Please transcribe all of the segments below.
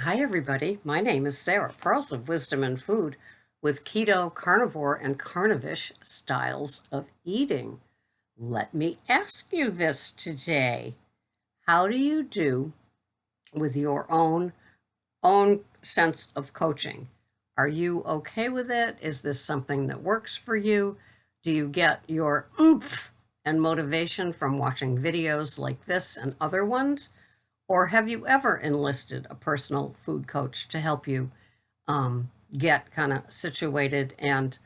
Hi, everybody. My name is Sarah, Pearls of Wisdom and Food, with Keto Carnivore and Carnivish styles of eating. Let me ask you this today. How do you do with your own sense of coaching? Are you okay with it? Is this something that works for you? Do you get your oomph and motivation from watching videos like this and other ones? Or have you ever enlisted a personal food coach to help you get kind of situated and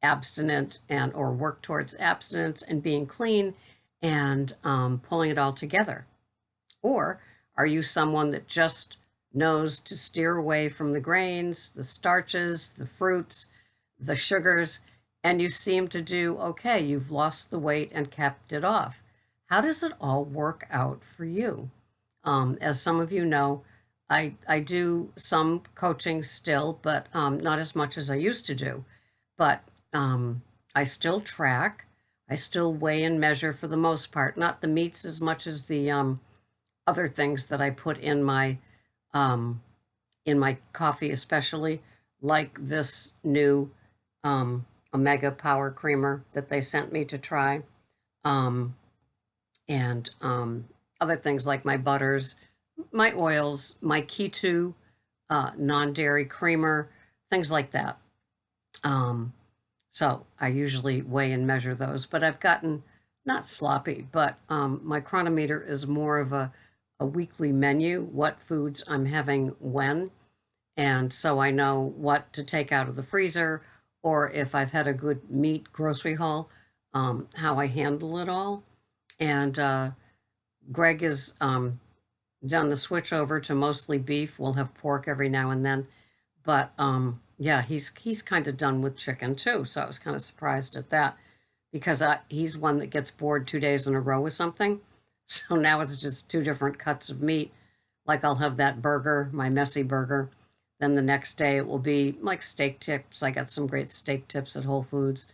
abstinent and or work towards abstinence and being clean and pulling it all together? Or are you someone that just knows to steer away from the grains, the starches, the fruits, the sugars, and you seem to do okay? You've lost the weight and kept it off. How does it all work out for you? As some of you know, I do some coaching still, but not as much as I used to do. But I still track. I still weigh and measure for the most part, not the meats as much as the other things that I put um, in my coffee, especially like this new Omega Power Creamer that they sent me to try, um, and other things like my butters, my oils, my Keto non-dairy creamer, things like that. Um, so I usually weigh and measure those, but I've gotten not sloppy, but my chronometer is more of a weekly menu, what foods I'm having when. And so I know what to take out of the freezer, or if I've had a good meat grocery haul, how I handle it all. And Greg has done the switch over to mostly beef. We'll have pork every now and then, but yeah, he's kind of done with chicken too. So I was kind of surprised at that because he's one that gets bored 2 days in a row with something. So now it's just two different cuts of meat. Like I'll have that burger, my messy burger. Then the next day it will be like steak tips. I got some great steak tips at Whole Foods.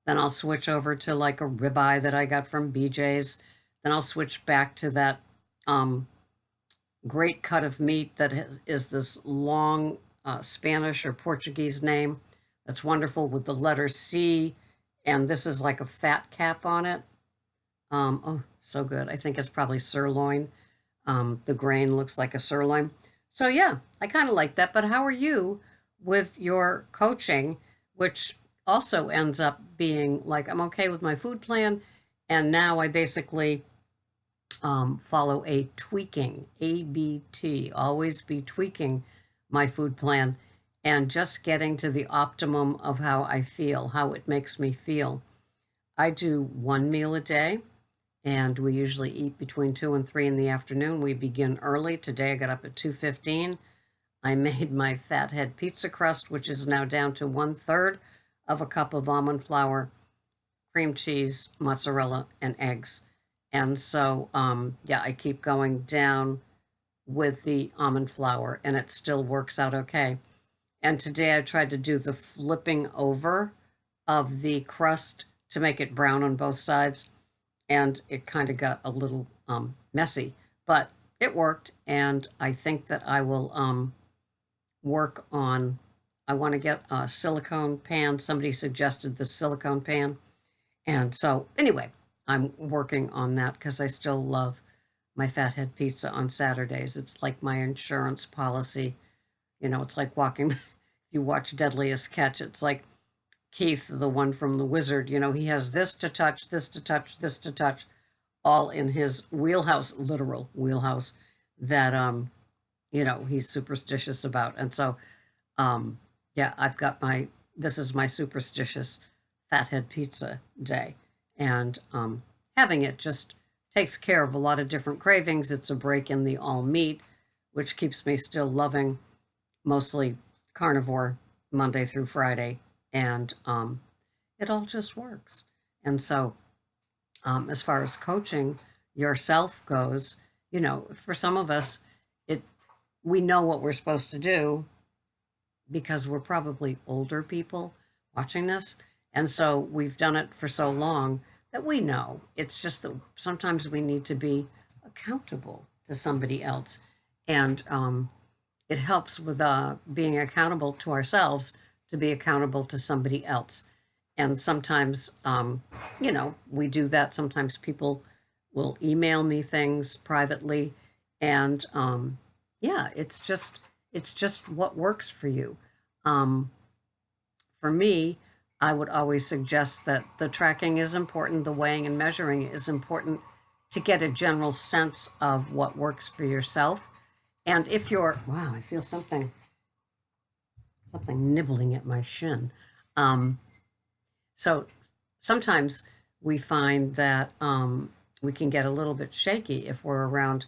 Then I'll switch over to like a ribeye that I got from BJ's. Then I'll switch back to that um, great cut of meat that is this long Spanish or Portuguese name that's wonderful with the letter C, and this is like a fat cap on it. Oh, so good. I think it's probably sirloin. The grain looks like a sirloin. So, yeah, I kind of like that. But how are you with your coaching, which also ends up being like I'm okay with my food plan, and now I basically follow a tweaking, ABT, always be tweaking my food plan and just getting to the optimum of how I feel, how it makes me feel. I do one meal a day, and we usually eat between 2 and 3 in the afternoon. We begin early. Today I got up at 2:15. I made my fathead pizza crust, which is now down to 1/3 of a cup of almond flour, cream cheese, mozzarella, and eggs. And so, yeah, I keep going down with the almond flour, and it still works out okay. And today I tried to do the flipping over of the crust to make it brown on both sides, and it kind of got a little messy, but it worked. And I think that I will work on. I want to get a silicone pan. Somebody suggested the silicone pan, and so anyway, I'm working on that because I still love my fathead pizza on Saturdays. It's like my insurance policy. You know, it's like walking. If you watch Deadliest Catch, it's like Keith, the one from The Wizard. You know, he has this to touch, this to touch, this to touch, all in his wheelhouse, literal wheelhouse, that he's superstitious about. And so yeah, I've got this is my superstitious fathead pizza day. And having it just takes care of a lot of different cravings. It's a break in the all meat, which keeps me still loving mostly carnivore Monday through Friday. And it all just works. And so, as far as coaching yourself goes, for some of us, it we know what we're supposed to do because we're probably older people watching this. And so we've done it for so long that we know. It's just that sometimes we need to be accountable to somebody else. And it helps with being accountable to ourselves to be accountable to somebody else. And sometimes, we do that. Sometimes people will email me things privately, and yeah, it's just what works for you. Um, for me, I would always suggest that the tracking is important, the weighing and measuring is important to get a general sense of what works for yourself. And if you're, wow, I feel something nibbling at my shin. Um, so sometimes we find that we can get a little bit shaky if we're around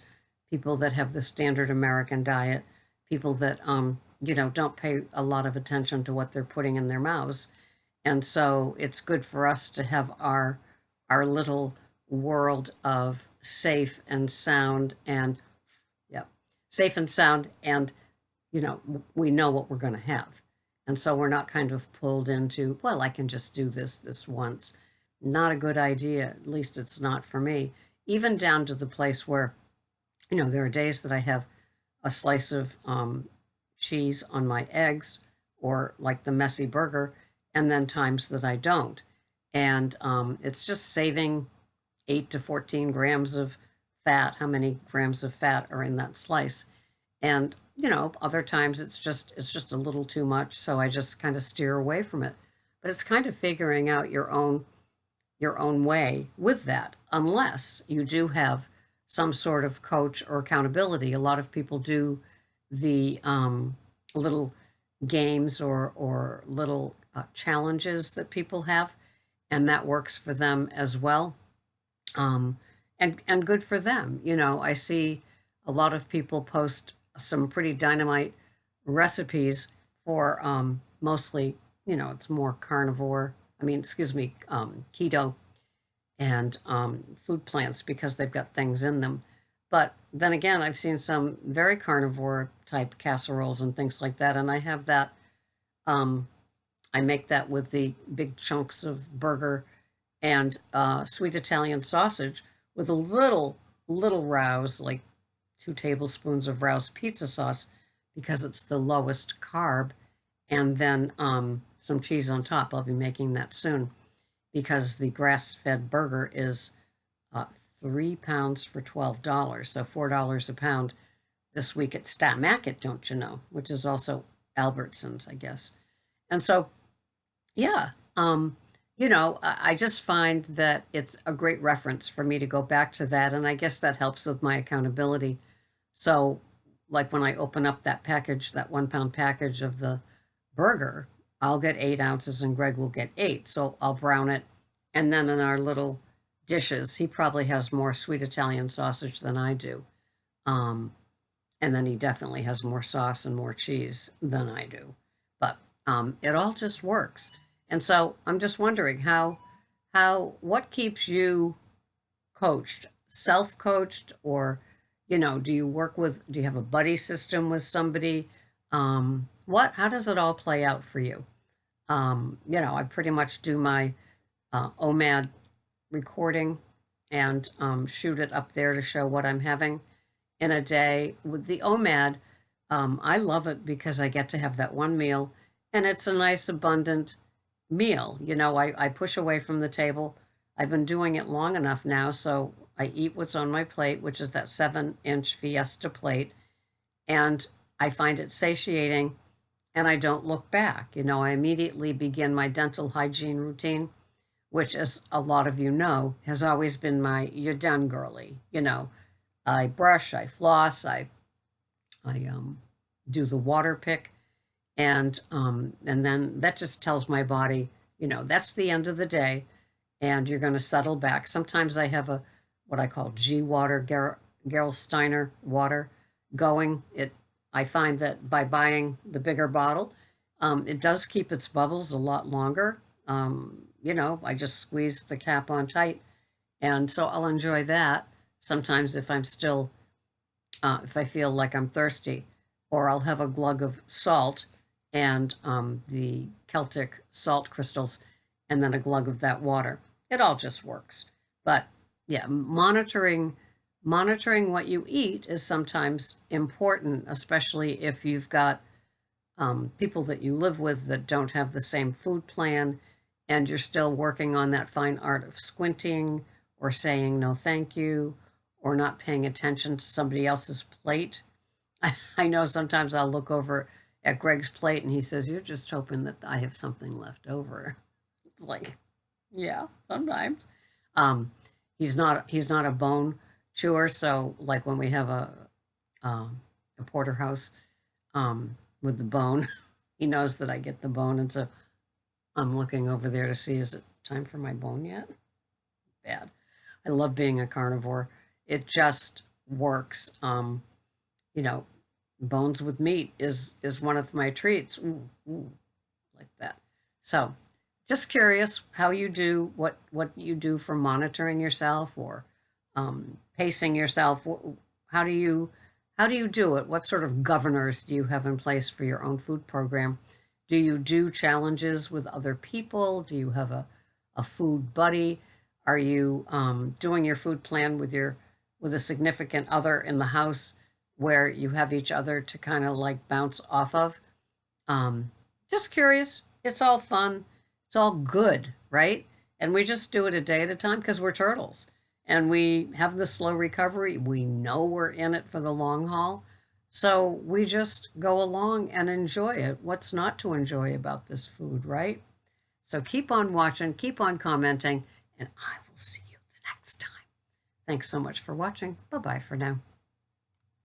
people that have the standard American diet, people that don't pay a lot of attention to what they're putting in their mouths. And so it's good for us to have our little world of safe and sound and yeah, safe and sound, and we know what we're going to have. And so we're not kind of pulled into, well, I can just do this once. Not a good idea. At least it's not for me. Even down to the place where, there are days that I have a slice of cheese on my eggs or like the messy burger, and then times that I don't. And it's just saving 8 to 14 grams of fat. How many grams of fat are in that slice? And other times it's just a little too much, so I just kind of steer away from it. But it's kind of figuring out your own way with that, unless you do have some sort of coach or accountability. A lot of people do the little games or little challenges that people have, and that works for them as well. Um, and good for them. I see a lot of people post some pretty dynamite recipes for mostly, it's more carnivore. I mean, excuse me, keto and food plants because they've got things in them. But then again, I've seen some very carnivore type casseroles and things like that, and I have that. Um, I make that with the big chunks of burger and sweet Italian sausage with a little Rouse, like 2 tablespoons of Rouse pizza sauce, because it's the lowest carb, and then some cheese on top. I'll be making that soon because the grass-fed burger is uh, 3 pounds for $12, so $4 a pound this week at Stat Market, don't you know? Which is also Albertsons, I guess. And so yeah. I just find that it's a great reference for me to go back to that. And I guess that helps with my accountability. So, like when I open up that package, that 1 pound package of the burger, I'll get 8 ounces and Greg will get eight. So I'll brown it. And then in our little dishes, he probably has more sweet Italian sausage than I do. Um, and then he definitely has more sauce and more cheese than I do. But it all just works. And so I'm just wondering what keeps you coached, self-coached, or do you have a buddy system with somebody? How does it all play out for you? I pretty much do my OMAD recording and shoot it up there to show what I'm having in a day. With the OMAD, I love it because I get to have that one meal, and it's a nice, abundant meal. I push away from the table. I've been doing it long enough now, so I eat what's on my plate, which is that 7-inch Fiesta plate, and I find it satiating, and I don't look back. I immediately begin my dental hygiene routine, which, as a lot of you know, has always been my "you're done, girly." I brush, I floss, I do the water pick, and then that just tells my body, that's the end of the day, and you're going to settle back. Sometimes I have a what I call G water, Gerolsteiner water going. I find that by buying the bigger bottle, it does keep its bubbles a lot longer. I just squeeze the cap on tight, and so I'll enjoy that. Sometimes if I feel like I'm thirsty, or I'll have a glug of salt and the Celtic salt crystals, and then a glug of that water. It all just works. But yeah, monitoring monitoring what you eat is sometimes important, especially if you've got people that you live with that don't have the same food plan and you're still working on that fine art of squinting or saying no thank you or not paying attention to somebody else's plate. I know sometimes I'll look over at Greg's plate and he says, "You're just hoping that I have something left over." It's like, yeah, sometimes. Um, he's not a bone chewer, so like when we have a porterhouse with the bone, he knows that I get the bone, and so I'm looking over there to see, is it time for my bone yet? Bad. I love being a carnivore. It just works. You know, bones with meat is one of my treats. Ooh, ooh, like that. So, just curious how you do what you do for monitoring yourself or pacing yourself. How do you how do you do it? What sort of governors do you have in place for your own food program? Do you do challenges with other people? Do you have a food buddy? Are you doing your food plan with your with a significant other in the house where you have each other to kind of like bounce off of? Um, just curious. It's all fun. It's all good, right? And we just do it a day at a time because we're turtles and we have the slow recovery. We know we're in it for the long haul. So we just go along and enjoy it. What's not to enjoy about this food, right? So keep on watching, keep on commenting, and I will see you the next time. Thanks so much for watching. Bye bye for now.